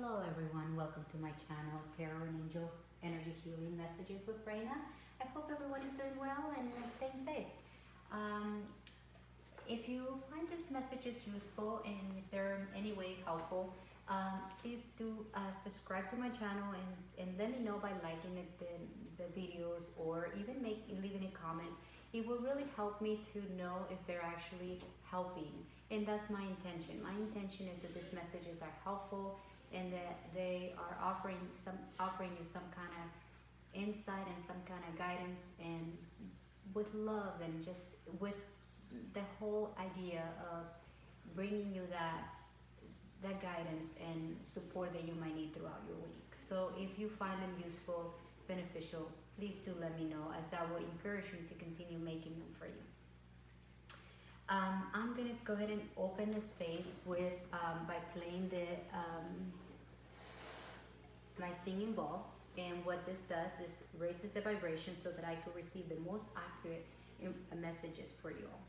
Hello everyone, welcome to my channel, Tarot and Angel Energy Healing Messages with Reina. I hope everyone is doing well and staying safe. If you find this messages useful and if they're in any way helpful, please do subscribe to my channel and let me know by liking the videos or even leaving a comment. It will really help me to know if they're actually helping, and that's my intention. My intention is that these messages are helpful and that they are offering you some kind of insight and some kind of guidance, and with love, and just with the whole idea of bringing you that guidance and support that you might need throughout your week. So if you find them useful, beneficial, please do let me know, as that will encourage me to continue making them for you. I'm gonna go ahead and open the space with by playing my singing ball, and what this does is raises the vibration so that I can receive the most accurate messages for you all.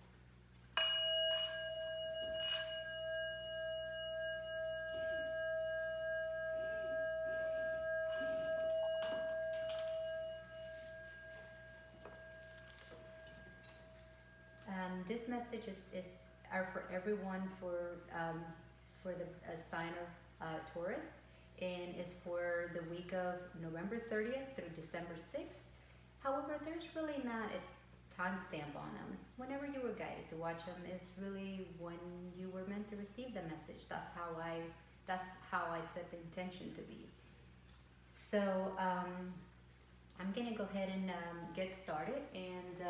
This message are for everyone for the sign of Taurus, and is for the week of November 30th through December 6th. However, there's really not a timestamp on them. Whenever you were guided to watch them is really when you were meant to receive the message. That's how I set the intention to be. So I'm gonna go ahead and get started, and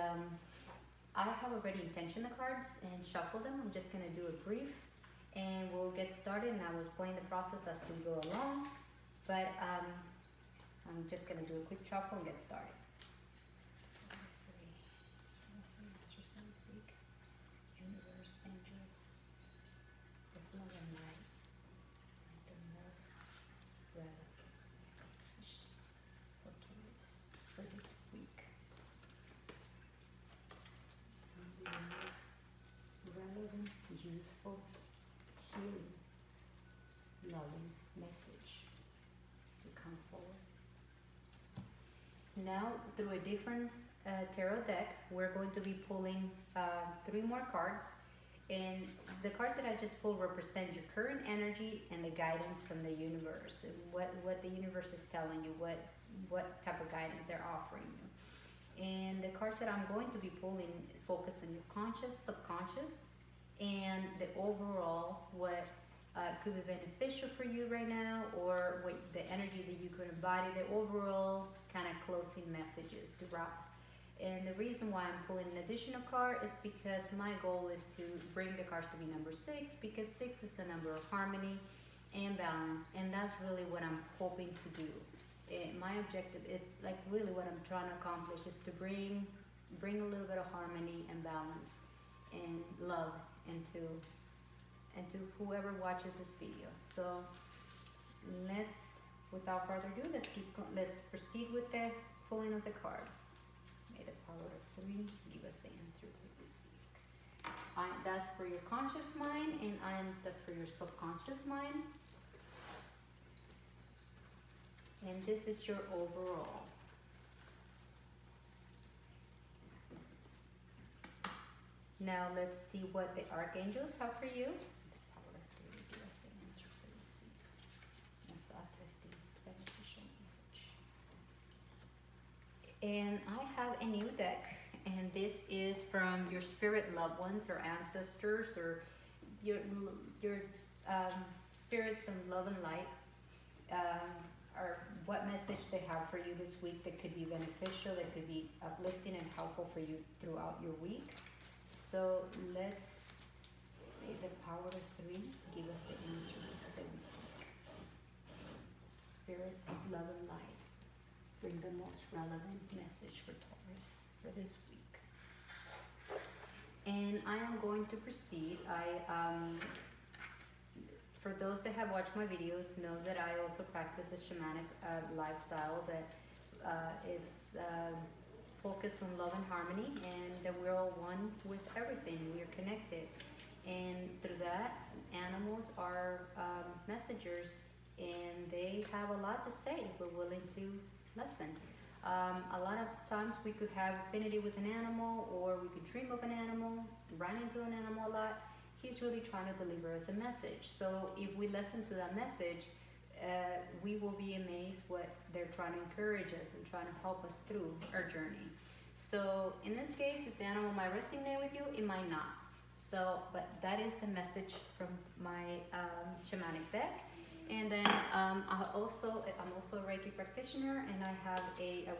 I have already intentioned the cards and shuffled them. I'm just gonna do a brief and we'll get started, and I will explain the process as we go along, but I'm just gonna do a quick shuffle and get started. Universe, angels, the flow and light, the most relevant for Taurus for this week. The most relevant, useful, healing, loving message to come forward. Now, through a different tarot deck, we're going to be pulling 3 more cards, and the cards that I just pulled represent your current energy and the guidance from the universe, and what the universe is telling you, what type of guidance they're offering you. And the cards that I'm going to be pulling focus on your conscious, subconscious, and the overall, what could be beneficial for you right now, or what the energy that you could embody, the overall kind of closing messages throughout. And the reason why I'm pulling an additional card is because my goal is to bring the cards to be number 6, because 6 is the number of harmony and balance, and that's really what I'm hoping to do. My objective is, like, really what I'm trying to accomplish is to bring a little bit of harmony and balance and love into whoever watches this video. So without further ado, let's proceed with the pulling of the cards. May the power of 3 give us the answer to this. That's for your conscious mind, and that's for your subconscious mind. And this is your overall. Now let's see what the archangels have for you. The power of 3 give us the answers that we seek. Most uplifting, beneficial message. And I have a new deck, and this is from your spirit loved ones or ancestors, or your spirits of love and light, or what message they have for you this week that could be beneficial, that could be uplifting and helpful for you throughout your week. So may the power of 3 give us the answer that we seek. Spirits of love and light, bring the most relevant message for Taurus for this week. And I am going to proceed. For those that have watched my videos, know that I also practice a shamanic lifestyle that is focused on love and harmony, and that we're all one with everything. We are connected, and through that, animals are messengers, and they have a lot to say if we're willing to listen. A lot of times we could have affinity with an animal, or we could dream of an animal, run into an animal a lot. He's really trying to deliver us a message. So if we listen to that message, we will be amazed what they're trying to encourage us and trying to help us through our journey. So in this case, this animal might resonate with you, it might not. So, but that is the message from my shamanic deck. And then I'm also a Reiki practitioner, and I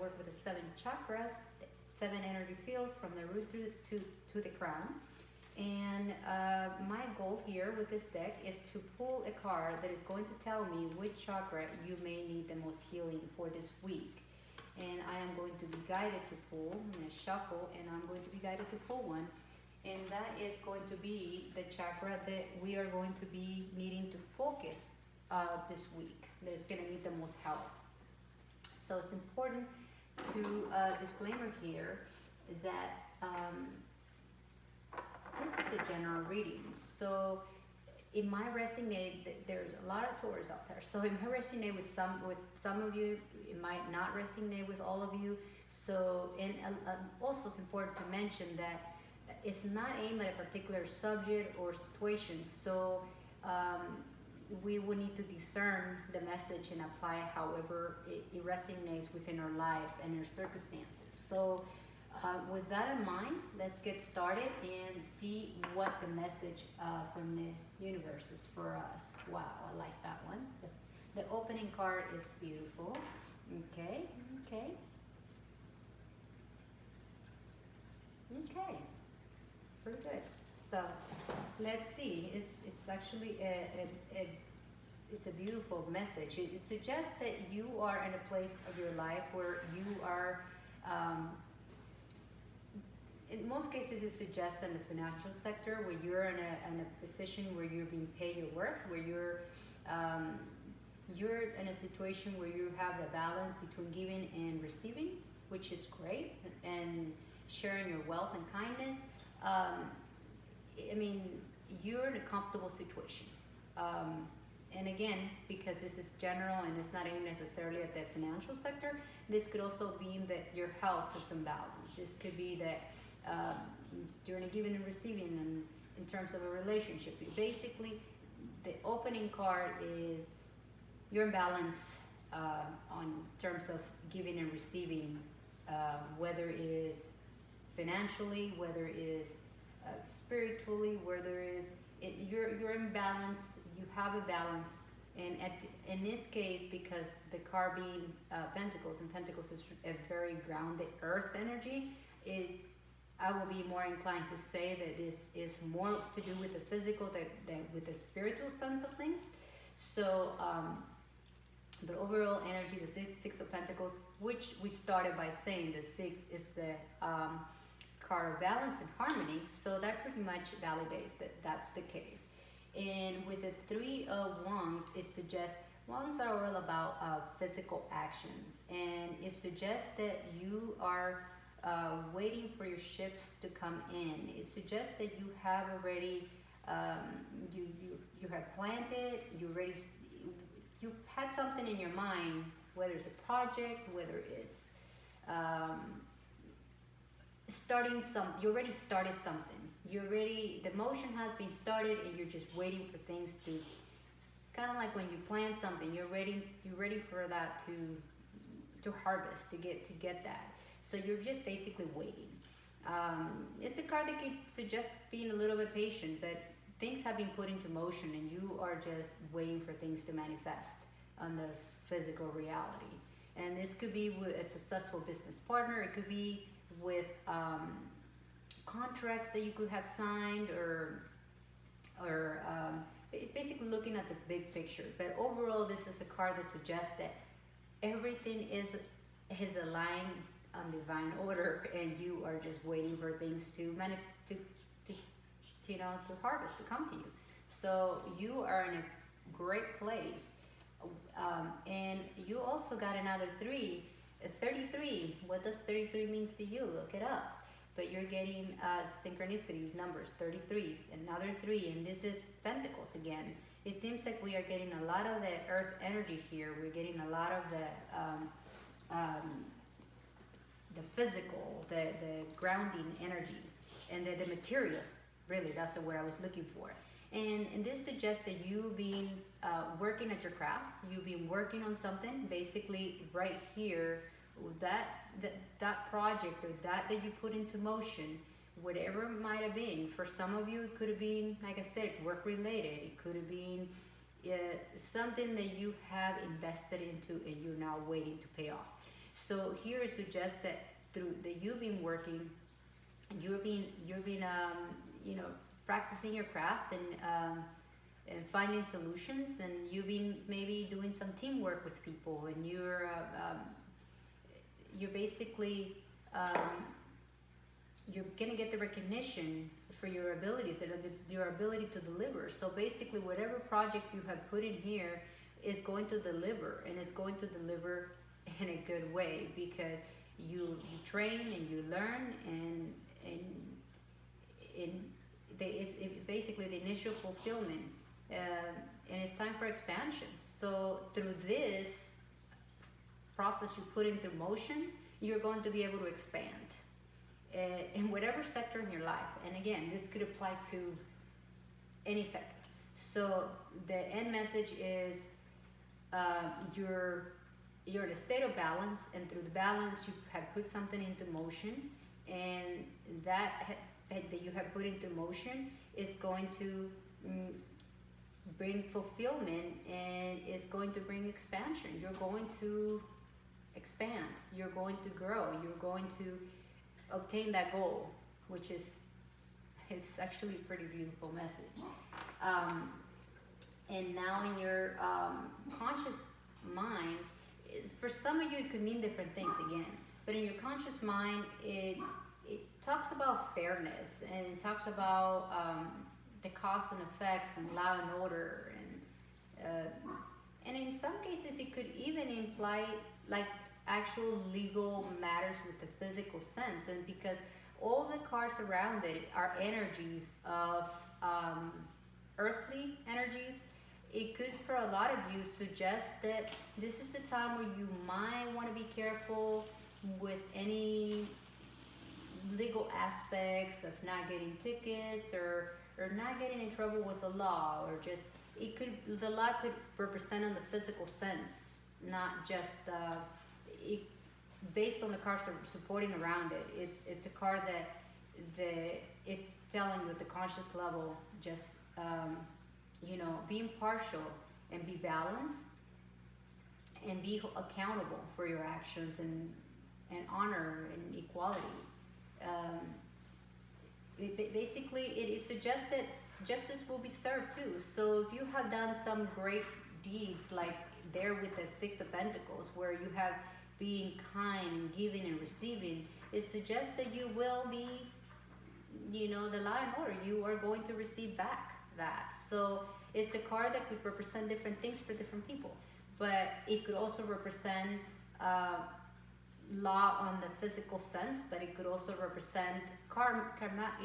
work with the 7 chakras, 7 energy fields from the root to the crown. And my goal here with this deck is to pull a card that is going to tell me which chakra you may need the most healing for this week. And I am going to be guided to pull. I'm going to shuffle, and I'm going to be guided to pull one. And that is going to be the chakra that we are going to be needing to focus this week, that is going to need the most help. So it's important to disclaimer here that this is a general reading. So it might resonate. There's a lot of Taurus out there, so it might resonate with some of you. It might not resonate with all of you. So, and also it's important to mention that it's not aimed at a particular subject or situation. So we will need to discern the message and apply however it resonates within our life and our circumstances. So with that in mind, let's get started and see what the message from the universe is for us. Wow, I like that one. The opening card is beautiful. Okay. Pretty good. So let's see. It's actually it's a beautiful message. It suggests that you are in a place of your life where you are. In most cases, it suggests in the financial sector where you're in a position where you're being paid your worth, where you're in a situation where you have the balance between giving and receiving, which is great, and sharing your wealth and kindness. I mean, you're in a comfortable situation. And again, because this is general and it's not aimed necessarily at the financial sector, this could also be that your health is imbalanced. This could be that you're in a giving and receiving, and in terms of a relationship. Basically, the opening card is you're in balance on terms of giving and receiving, whether it is financially, whether it is spiritually, whether it is you're in balance. You have a balance, and in this case, because the card being Pentacles, and Pentacles is a very grounded Earth energy, I will be more inclined to say that this is more to do with the physical than with the spiritual sense of things. So, but overall energy, the six of Pentacles, which we started by saying the 6 is the card of balance and harmony. So that pretty much validates that that's the case. And with the 3 of Wands, it suggests Wands are all about physical actions, and it suggests that you are waiting for your ships to come in. It suggests that you have already you have planted, you had something in your mind, whether it's a project, whether it's starting you already started something. The motion has been started, and you're just waiting for things to. It's kind of like when you plant something, you're ready for that to harvest, to get that. So you're just basically waiting. It's a card that could suggest being a little bit patient, but things have been put into motion, and you are just waiting for things to manifest on the physical reality. And this could be with a successful business partner. It could be with contracts that you could have signed, or it's basically looking at the big picture. But overall, this is a card that suggests that everything is aligned on divine order, and you are just waiting for things to harvest, to come to you. So you are in a great place, and you also got another 3, 33. What does 33 means to you? Look it up. But you're getting synchronicity numbers, 33, another 3, and this is Pentacles again. it seems like we are getting a lot of the earth energy here. We're getting a lot of the physical, the grounding energy, and the material. Really, that's the word I was looking for. And this suggests that you being working at your craft, you been working on something. Basically, right here, that project or that you put into motion, whatever it might have been. For some of you, it could have been, like I said, work related. It could have been something that you have invested into and you're now waiting to pay off. So here it suggests that through that you've been working, you've been practicing your craft and finding solutions, and you've been maybe doing some teamwork with people, and you're basically you're gonna get the recognition for your abilities and your ability to deliver. So basically, whatever project you have put in here is going to deliver, and it's going to deliver in a good way, because you train and you learn, and it's basically the initial fulfillment, and it's time for expansion. So through this process you put into motion, you're going to be able to expand in whatever sector in your life. And again, this could apply to any sector. So the end message is you're in a state of balance, and through the balance you have put something into motion, and that you have put into motion is going to bring fulfillment, and it's going to bring expansion. You're going to expand, you're going to grow, you're going to obtain that goal, which is actually a pretty beautiful message. And now in your conscious mind, for some of you it could mean different things again, but in your conscious mind it talks about fairness, and it talks about the cause and effects and law and order, and in some cases it could even imply like actual legal matters with the physical sense, and because all the cards around it are energies of earthly energies, it could, for a lot of you, suggest that this is the time where you might want to be careful with any legal aspects of not getting tickets or not getting in trouble with the law, or just the law could represent on the physical sense, not just based on the cards supporting around it. It's a card that is telling you at the conscious level, just be impartial and be balanced and be accountable for your actions, and honor and equality. Basically, it suggests that justice will be served too. So if you have done some great deeds, like there with the Six of Pentacles, where you have been kind and giving and receiving, it suggests that you will be, the law and order. You are going to receive back that. So it's a card that could represent different things for different people, but it could also represent law on the physical sense, but it could also represent karmatic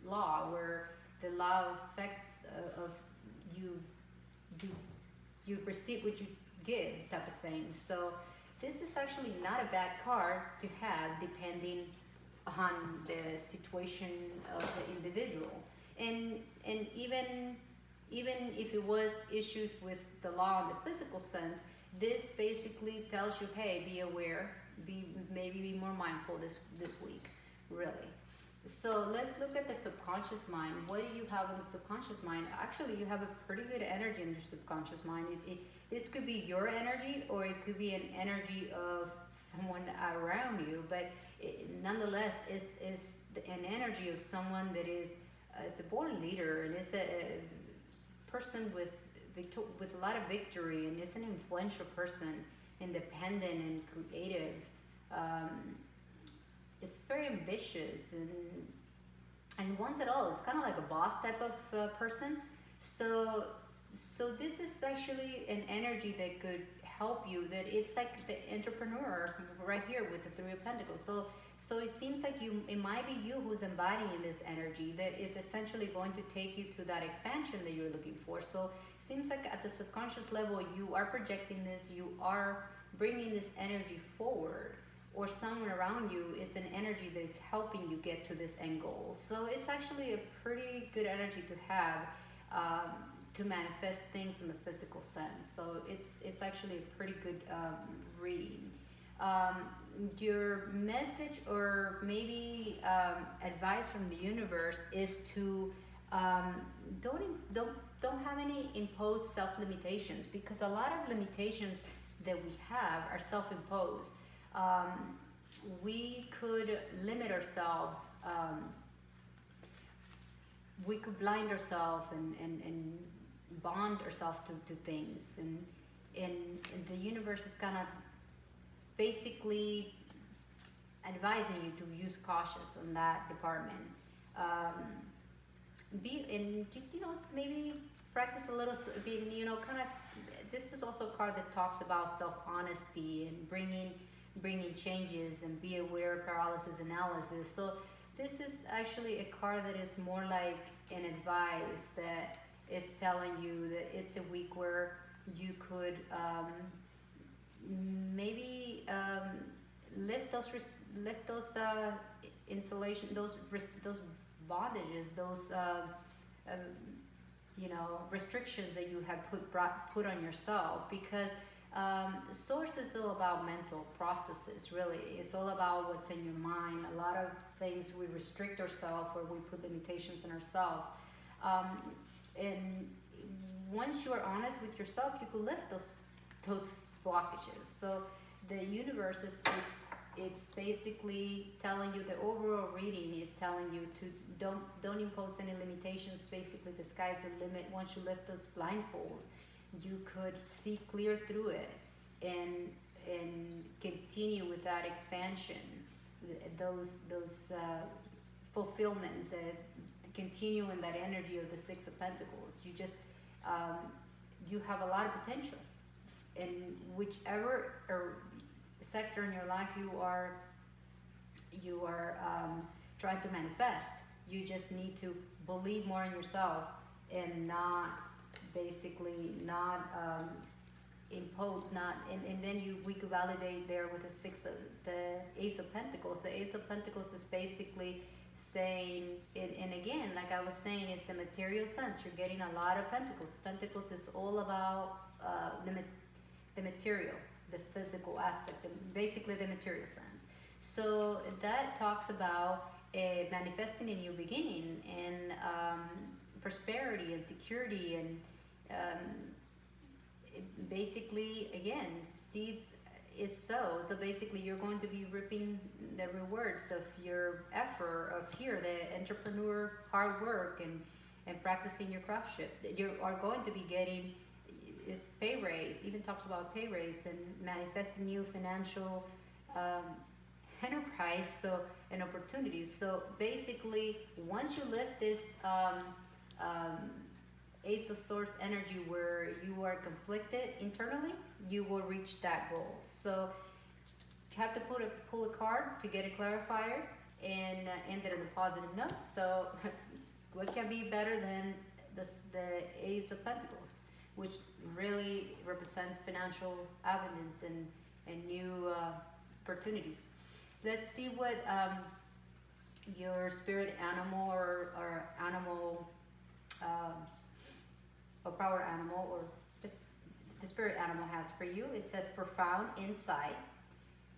law, where the law affects of you receive what you give, type of thing. So this is actually not a bad card to have, depending on the situation of the individual. And even if it was issues with the law in the physical sense, this basically tells you, hey, be aware, maybe be more mindful this week, really. So let's look at the subconscious mind. What do you have in the subconscious mind? Actually, you have a pretty good energy in your subconscious mind. This could be your energy, or it could be an energy of someone around you, but nonetheless, it's an energy of someone that is it's a born leader, and it's a person with a lot of victory, and it's an influential person, independent and creative. It's very ambitious and wants it all. It's kind of like a boss type of person. So So this is actually an energy that could help you. That it's like the entrepreneur right here with the Three of Pentacles. So it seems like it might be you who's embodying this energy that is essentially going to take you to that expansion that you're looking for. So it seems like at the subconscious level, you are projecting this, you are bringing this energy forward, or someone around you is an energy that is helping you get to this end goal. So it's actually a pretty good energy to have, to manifest things in the physical sense. So it's actually a pretty good reading. Your message, or maybe advice from the universe, is to don't have any imposed self limitations, because a lot of limitations that we have are self imposed. We could limit ourselves. We could blind ourselves and bond ourselves to things, and the universe is kind of basically advising you to use cautious on that department. Maybe practice a little, being, kind of. This is also a card that talks about self-honesty and bringing changes, and be aware of paralysis analysis. So this is actually a card that is more like an advice that is telling you that it's a week where you could maybe lift those insulation, those bondages, those restrictions that you have put on yourself, because source is all about mental processes. Really, it's all about what's in your mind. A lot of things we restrict ourselves, or we put limitations on ourselves, and once you are honest with yourself, you can lift those blockages. So the universe is it's basically telling you, the overall reading is telling you to don't impose any limitations. Basically, the sky's the limit. Once you lift those blindfolds, you could see clear through it and continue with that expansion, those fulfillments that continue in that energy of the Six of Pentacles. You just you have a lot of potential in whichever sector in your life you are trying to manifest. You just need to believe more in yourself, and not impose, and then we could validate there with the Ace of Pentacles. The Ace of Pentacles is basically saying, and again, like I was saying, it's the material sense. You're getting a lot of Pentacles. Pentacles is all about the material, the physical aspect, basically the material sense. So that talks about manifesting a new beginning, and prosperity and security, and basically, again, seeds is sow. So basically, you're going to be reaping the rewards of your effort, of here, the entrepreneur, hard work, and practicing your craftship. You are going to be getting is pay raise. Even talks about pay raise and manifesting new financial enterprise, so, and opportunities. So basically, once you lift this Ace of Swords energy, where you are conflicted internally, you will reach that goal. So you have to pull a card to get a clarifier and end it on a positive note. So what can be better than the Ace of Pentacles, which really represents financial avenues and new opportunities. Let's see what your spirit animal or animal or power animal, or just the spirit animal has for you. It says profound insight,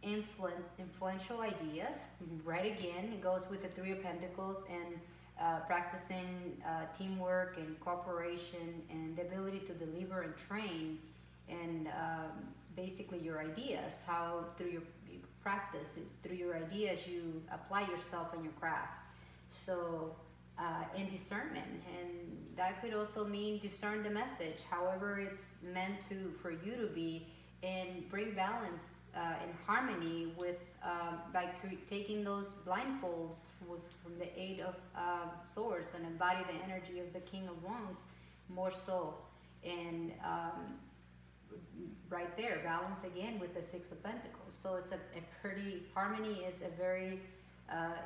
influential ideas. Right, again, it goes with the Three of Pentacles, and practicing teamwork and cooperation, and the ability to deliver and train, and basically your ideas, how through your practice, through your ideas, you apply yourself and your craft. So and discernment, and that could also mean discern the message, however it's meant for you to be, and bring balance and harmony with by taking those blindfolds from the Eight of Swords, and embody the energy of the King of Wands more so. And right there, balance again with the Six of Pentacles. So it's a pretty, harmony is a very,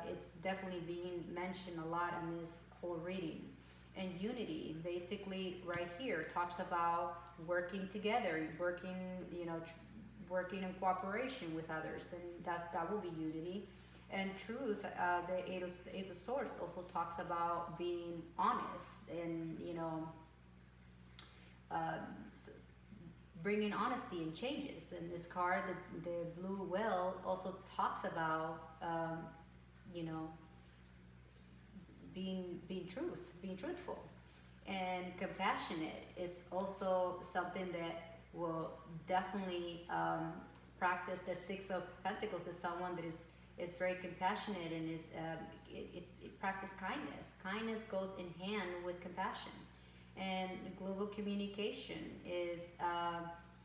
it's definitely being mentioned a lot in this whole reading. And unity, basically right here, talks about working together, working, you know, working in cooperation with others, and that will be unity. And truth, the Ace of Swords also talks about being honest and, you know, um, bringing honesty and changes. And this card, the blue whale, also talks about, you know, being truthful. And compassionate is also something that will definitely practice. The Six of Pentacles is someone that is very compassionate and is it practice kindness. Kindness goes in hand with compassion. And global communication is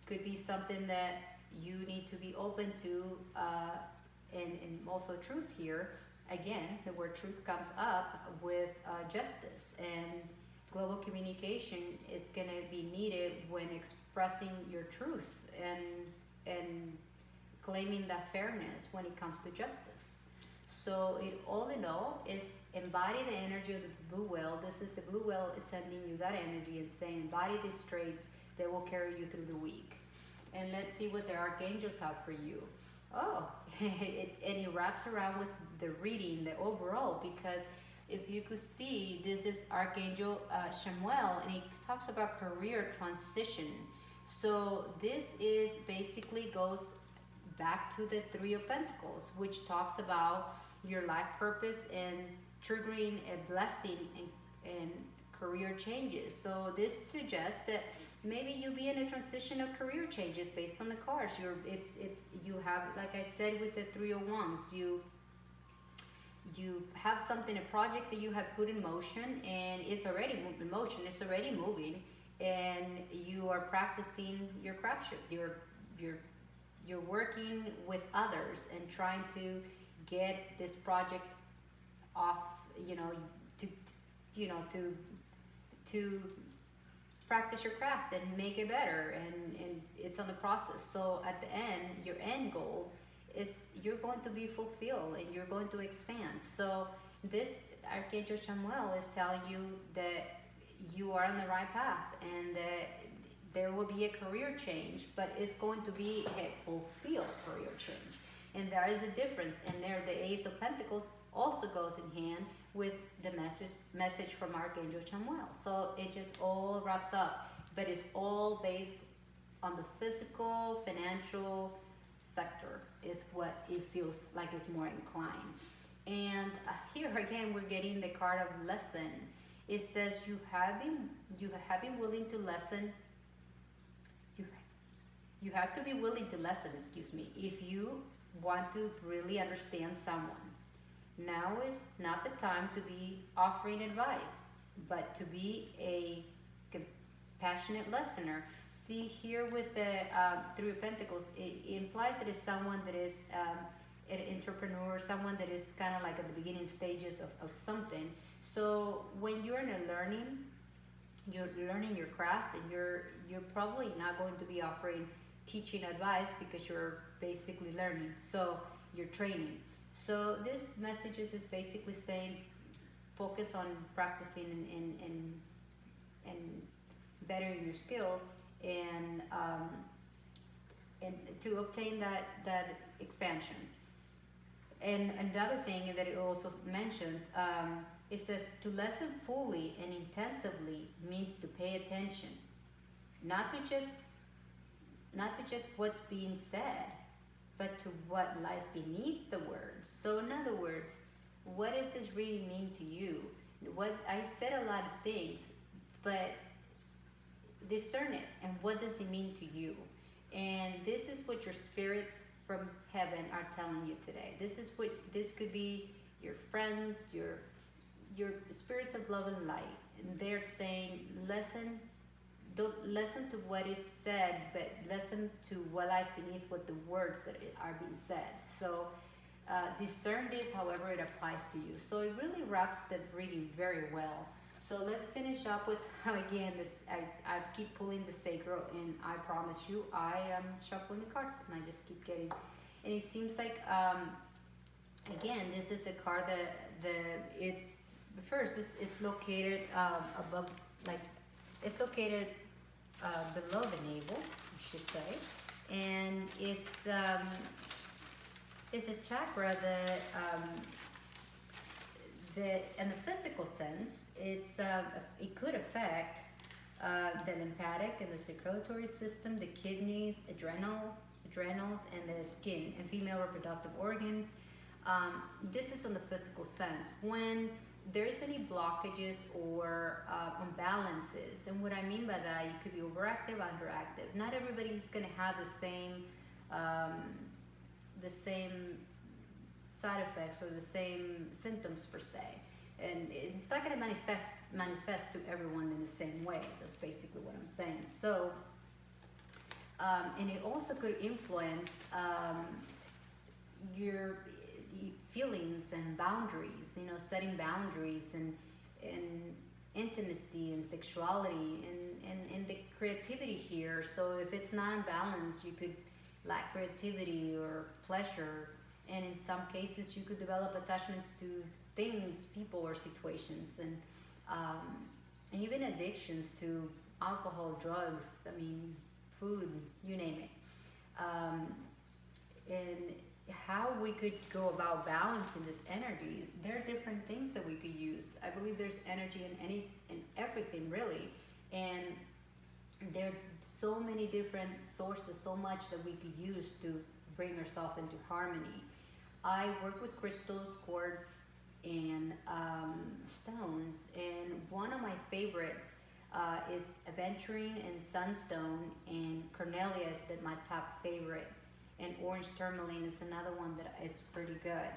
could be something that you need to be open to, and also truth here. Again, the word truth comes up with justice, and global communication is going to be needed when expressing your truth and claiming that fairness when it comes to justice. So it all in all is embody the energy of the blue whale. This is the blue whale is sending you that energy and saying embody these traits that will carry you through the week. And let's see what the archangels have for you. Oh, and it wraps around with the reading, the overall, because if you could see, this is Archangel Chamuel, and he talks about career transition. So this is basically goes back to the Three of Pentacles, which talks about your life purpose and triggering a blessing and career changes. So this suggests that maybe you'll be in a transition of career changes based on the cards. You have, like I said, with the Three of Wands, you have something, a project that you have put in motion, and it's already in motion, it's already moving, and you are practicing your craftsmanship. You're working with others and trying to get this project off, to practice your craft and make it better, and it's on the process. So at the end, your end goal, you're going to be fulfilled and you're going to expand. So this Archangel Chamuel is telling you that you are on the right path, and that there will be a career change, but it's going to be a fulfilled career change. And there is a difference. And there, the Ace of Pentacles also goes in hand with the message from Archangel Chamuel. So it just all wraps up, but it's all based on the physical, financial sector is what it feels like is more inclined. And here again, we're getting the card of lesson. It says you have been willing to lessen. You have to be willing to lessen, if you want to really understand someone. Now is not the time to be offering advice, but to be a compassionate listener. See here with the Three of Pentacles, it implies that it's someone that is an entrepreneur, someone that is kind of like at the beginning stages of something. So when you're in a you're learning your craft, and you're probably not going to be offering teaching advice because you're basically learning. So you're training. So this message is basically saying focus on practicing and bettering your skills, and to obtain that expansion. And another thing that it also mentions, it says to listen fully and intensively means to pay attention, not to just what's being said, but to what lies beneath the words. So in other words, what does this really mean to you? What I said a lot of things, but discern it, and what does it mean to you? And this is what your spirits from heaven are telling you today. This could be your friends, your spirits of love and light, and they're saying, don't listen to what is said, but listen to what lies beneath what the words that are being said. So discern this however it applies to you. So it really wraps the reading very well. So let's finish up with again this. I keep pulling the sacral, and I promise you, I am shuffling the cards, and I just keep getting. And it seems like again, this is a card that it's first it's located above, like it's located below the navel, I should say, and it's a chakra that that in the physical sense, it could affect the lymphatic and the circulatory system, the kidneys, adrenals, and the skin and female reproductive organs. This is on the physical sense. When there's any blockages or imbalances, and what I mean by that, you could be overactive, underactive. Not everybody's going to have the same side effects or the same symptoms per se, and it's not going to manifest to everyone in the same way. That's basically what I'm saying. So and it also could influence your feelings and boundaries, you know, setting boundaries and intimacy and sexuality and the creativity here. So if it's not in balance, you could lack creativity or pleasure, and in some cases you could develop attachments to things, people, or situations, and even addictions to alcohol, drugs, I mean food, you name it. And how we could go about balancing these energies, there are different things that we could use. I believe there's energy in everything really, and there are so many different sources, so much that we could use to bring ourselves into harmony. I work with crystals, quartz, and stones, and one of my favorites is aventurine and sunstone, and cornelia has been my top favorite, and orange tourmaline is another one that it's pretty good.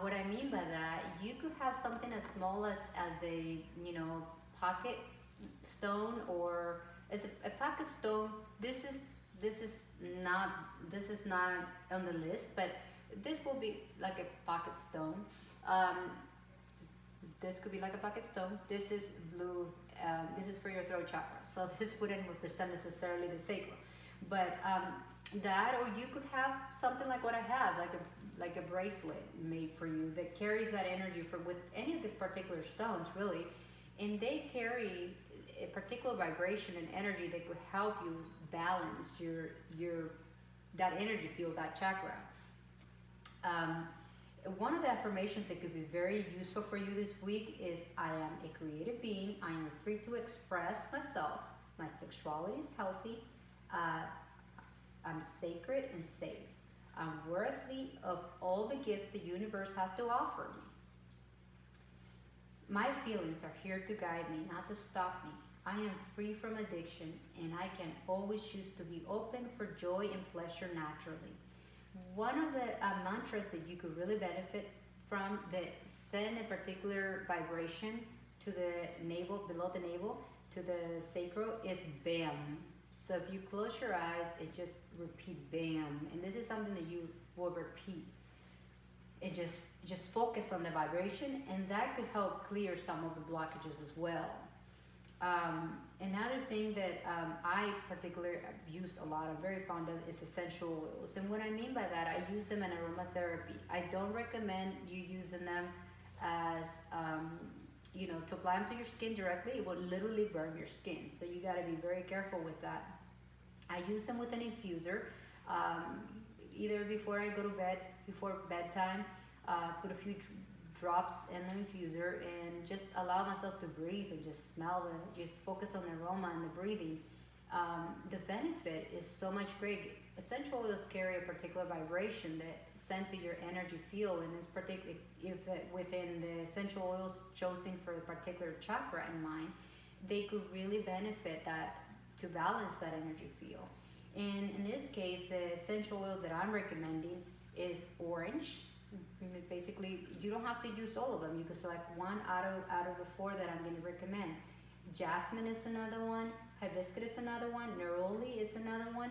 What I mean by that, you could have something as small as a pocket stone, or as a pocket stone. This is not on the list, but this will be like a pocket stone. This could be like a pocket stone. This is blue. This is for your throat chakra, so this wouldn't represent necessarily the sacral, but that, or you could have something like what I have, like a bracelet made for you that carries that energy for with any of these particular stones really, and they carry a particular vibration and energy that could help you balance your that energy field, that chakra. One of the affirmations that could be very useful for you this week is, I am a creative being. I am free to express myself. My sexuality is healthy. I'm sacred and safe. I'm worthy of all the gifts the universe has to offer me. My feelings are here to guide me, not to stop me. I am free from addiction, and I can always choose to be open for joy and pleasure naturally. One of the mantras that you could really benefit from that send a particular vibration to the navel, below the navel, to the sacral, is BAM. So if you close your eyes and just repeat BAM, and this is something that you will repeat, and just focus on the vibration, and that could help clear some of the blockages as well. Another thing that I particularly use a lot, I'm very fond of, is essential oils. And what I mean by that, I use them in aromatherapy. I don't recommend you using them as, to apply them to your skin directly. It will literally burn your skin. So you got to be very careful with that. I use them with an infuser, either before I go to bed, before bedtime, put a few drops in the infuser and just allow myself to breathe and just just focus on the aroma and the breathing. The benefit is so much great. Essential oils carry a particular vibration that send to your energy field, and it's particularly within the essential oils chosen for a particular chakra in mind, they could really benefit that to balance that energy field. And in this case, the essential oil that I'm recommending is orange. Basically, you don't have to use all of them. You can select one out of the four that I'm going to recommend. Jasmine is another one. Hibiscus is another one. Neroli is another one.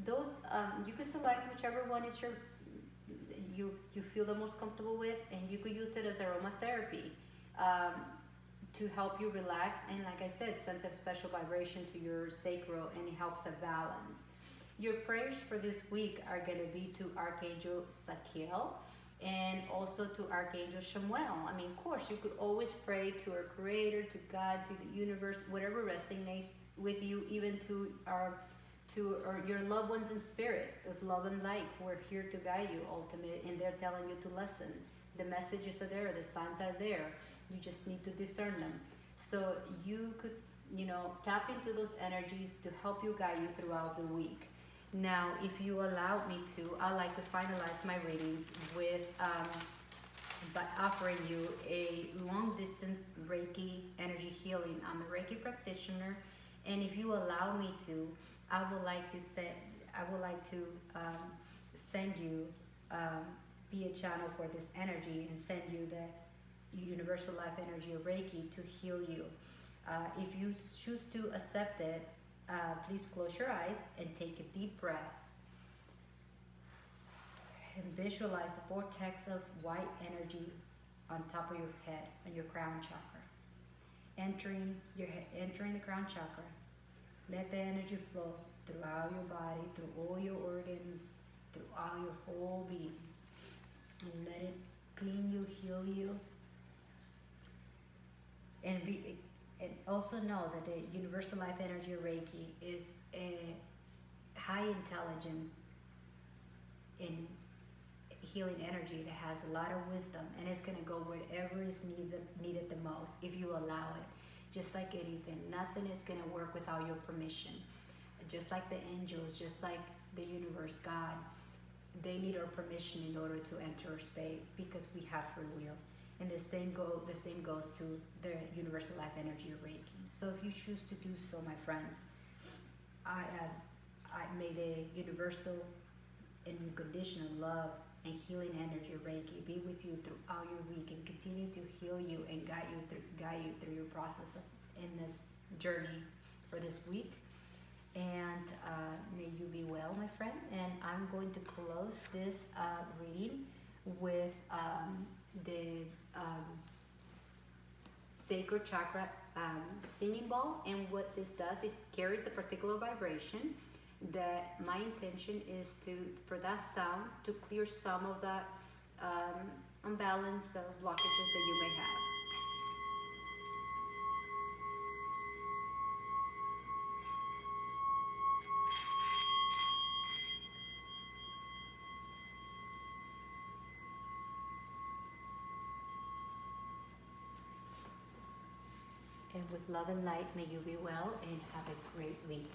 Those you can select whichever one is you feel the most comfortable with, and you could use it as aromatherapy. to help you relax, and like I said, sends a special vibration to your sacral, and it helps a balance. Your prayers for this week are going to be to Archangel Sakiel and also to Archangel Shamuel. I mean, of course, you could always pray to our Creator, to God, to the universe, whatever resonates with you, even to your loved ones in spirit, with love and light, who are here to guide you, ultimate, and they're telling you to listen. The messages are there, the signs are there. You just need to discern them. So you could, tap into those energies to help you guide you throughout the week. Now, if you allow me to, I like to finalize my readings with by offering you a long distance Reiki energy healing. I'm a Reiki practitioner, and if you allow me to, I would like to send you, be a channel for this energy and send you the universal life energy of Reiki to heal you. If you choose to accept it, please close your eyes and take a deep breath and visualize a vortex of white energy on top of your head, on your crown chakra, entering the crown chakra. Let the energy flow throughout your body, through all your organs, throughout your whole being, and let it clean you, heal you, and also know that the universal life energy of Reiki is a high intelligence in healing energy that has a lot of wisdom, and it's going to go wherever is needed the most if you allow it. Just like anything, nothing is going to work without your permission. Just like the angels, just like the universe, God, they need our permission in order to enter our space, because we have free will. And the same goes to the universal life energy of Reiki. So if you choose to do so, my friends, I may the universal and unconditional love and healing energy of Reiki be with you throughout your week and continue to heal you and guide you through your process in this journey for this week. And may you be well, my friend. And I'm going to close this reading with the sacred chakra singing ball. And what this does, it carries a particular vibration that my intention is for that sound to clear some of that unbalance of blockages that you may have. And with love and light, may you be well and have a great week.